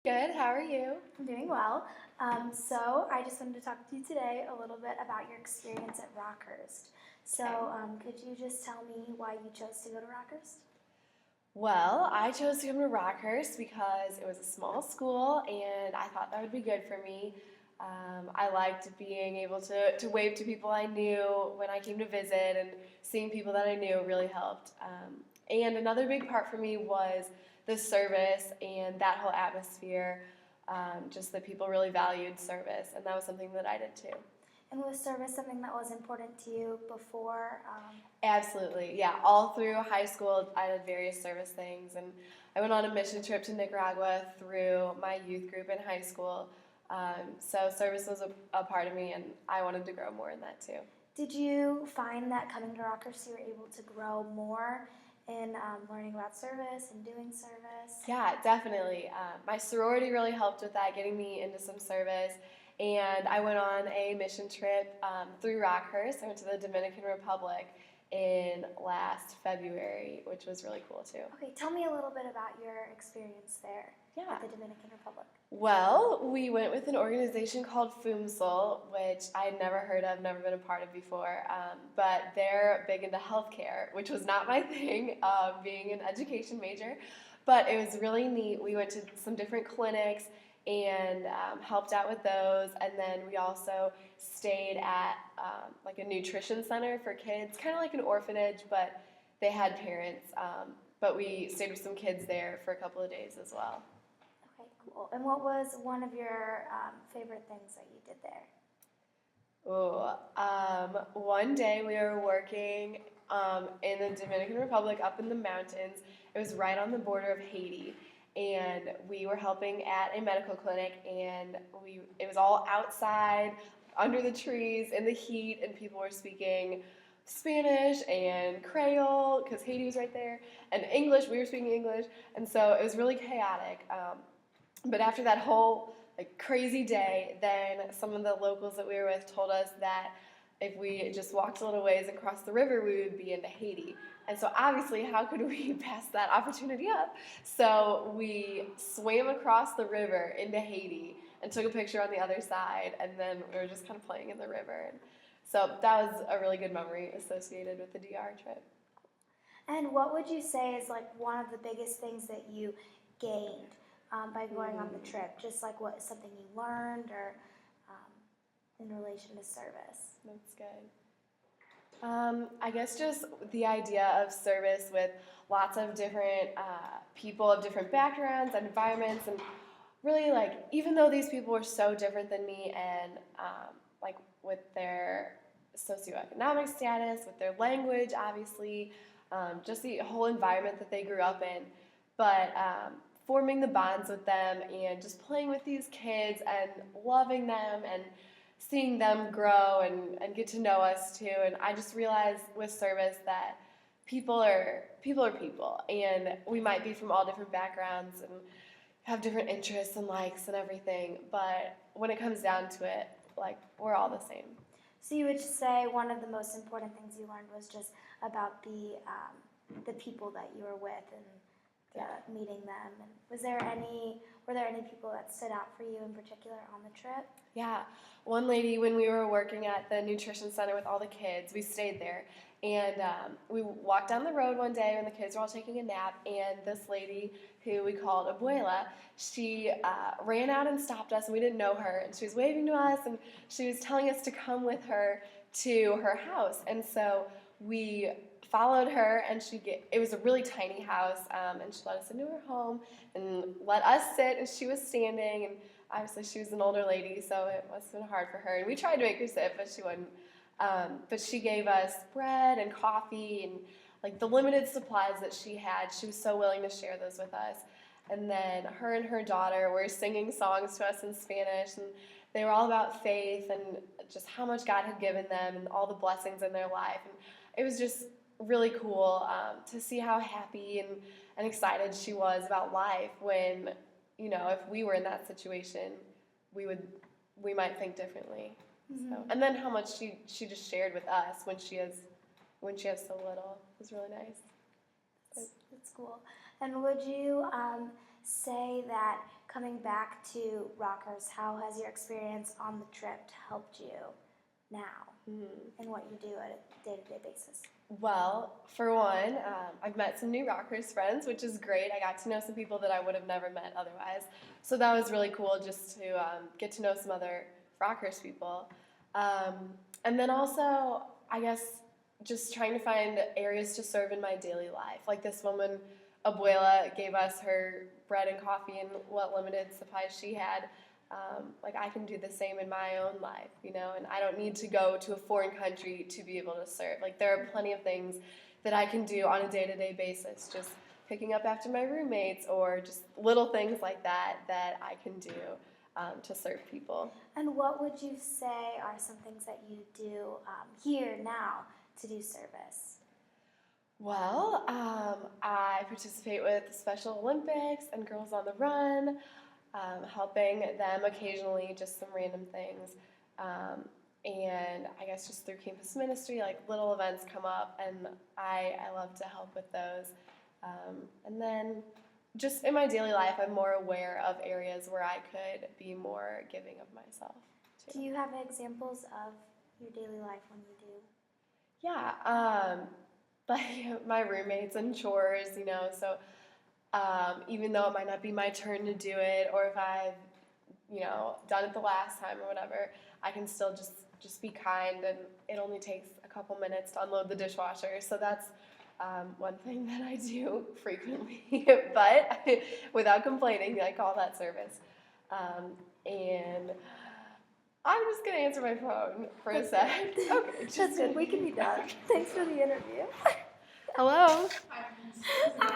Good, how are you? I'm doing well. So I just wanted to talk to you today a little bit about your experience at Rockhurst. Could you just tell me why you chose to go to Rockhurst? Well, I chose to come to Rockhurst because it was a small school and I thought that would be good for me. I liked being able to wave to people I knew when I came to visit, and seeing people that I knew really helped. And another big part for me was the service and that whole atmosphere, just that people really valued service, and that was something that I did too. And was service something that was important to you before? Absolutely, yeah. All through high school, I did various service things, and I went on a mission trip to Nicaragua through my youth group in high school. So service was a part of me, and I wanted to grow more in that too. Did you find that coming to Rockhurst you were able to grow more in learning about service and doing service? Yeah, definitely. My sorority really helped with that, getting me into some service. And I went on a mission trip through Rockhurst. I went to the Dominican Republic in last February, which was really cool too. Okay, tell me a little bit about your experience there Yeah. at the Dominican Republic. Well, we went with an organization called FUMSL, which I had never heard of, never been a part of before, but they're big into healthcare, which was not my thing, being an education major, but it was really neat. We went to some different clinics and helped out with those, and then we also stayed at like a nutrition center for kids, kind of like an orphanage, but they had parents, but we stayed with some kids there for a couple of days as well. Okay, cool. And what was one of your favorite things that you did there? Ooh, one day we were working in the Dominican Republic up in the mountains. It was right on the border of Haiti, and we were helping at a medical clinic, and it was all outside under the trees in the heat, and people were speaking Spanish and Creole because Haiti was right there, and English. We were speaking English, and so it was really chaotic. But after that whole crazy day, then some of the locals that we were with told us that if we just walked a little ways across the river, we would be into Haiti. And so obviously, how could we pass that opportunity up? So we swam across the river into Haiti and took a picture on the other side, and then we were just kind of playing in the river. And so that was a really good memory associated with the DR trip. And what would you say is like one of the biggest things that you gained by going on the trip? Just like what something you learned or in relation to service? That's good. I guess just the idea of service with lots of different people of different backgrounds and environments, and really even though these people were so different than me, and like with their socioeconomic status, with their language, obviously, just the whole environment that they grew up in, but forming the bonds with them and just playing with these kids and loving them and seeing them grow and get to know us too. And I just realized with service that people, and we might be from all different backgrounds and have different interests and likes and everything, but when it comes down to it, we're all the same. So you would say one of the most important things you learned was just about the people that you were with and meeting them. And were there any people that stood out for you in particular on the trip? Yeah, one lady, when we were working at the nutrition center with all the kids, we stayed there, and we walked down the road one day when the kids were all taking a nap, and this lady, who we called Abuela, she ran out and stopped us, and we didn't know her, and she was waving to us, and she was telling us to come with her to her house, and so we followed her, and it was a really tiny house, and she let us into her home and let us sit, and she was standing, and obviously she was an older lady, so it must have been hard for her, and we tried to make her sit, but she wouldn't. But she gave us bread and coffee and the limited supplies that she had. She was so willing to share those with us. And then her and her daughter were singing songs to us in Spanish, and they were all about faith and just how much God had given them and all the blessings in their life. And it was just really cool to see how happy and excited she was about life when, if we were in that situation, we might think differently. Mm-hmm. So, and then how much she just shared with us when she has so little. It was really nice. That's cool. And would you say that coming back to Rockers, how has your experience on the trip helped you now in what you do on a day-to-day basis? Well, for one, I've met some new Rockers friends, which is great. I got to know some people that I would have never met otherwise. So that was really cool just to get to know some other Rockers people. And then also, I guess, just trying to find areas to serve in my daily life. Like this woman, Abuela, gave us her bread and coffee and what limited supplies she had. Like I can do the same in my own life, and I don't need to go to a foreign country to be able to serve. Like there are plenty of things that I can do on a day-to-day basis, just picking up after my roommates or just little things like that I can do to serve people. And what would you say are some things that you do here now to do service? Well, I participate with the Special Olympics and Girls on the Run, helping them occasionally, just some random things. And I guess just through campus ministry, like little events come up, and I love to help with those. And then just in my daily life, I'm more aware of areas where I could be more giving of myself, too. Do you have examples of your daily life when you do? Yeah, like my roommates and chores, so even though it might not be my turn to do it, or if I've, done it the last time or whatever, I can still just be kind, and it only takes a couple minutes to unload the dishwasher, so that's one thing that I do frequently, but without complaining, I call that service. And I'm just going to answer my phone for a sec. Okay, That's good. We can be done. Thanks for the interview. Hello.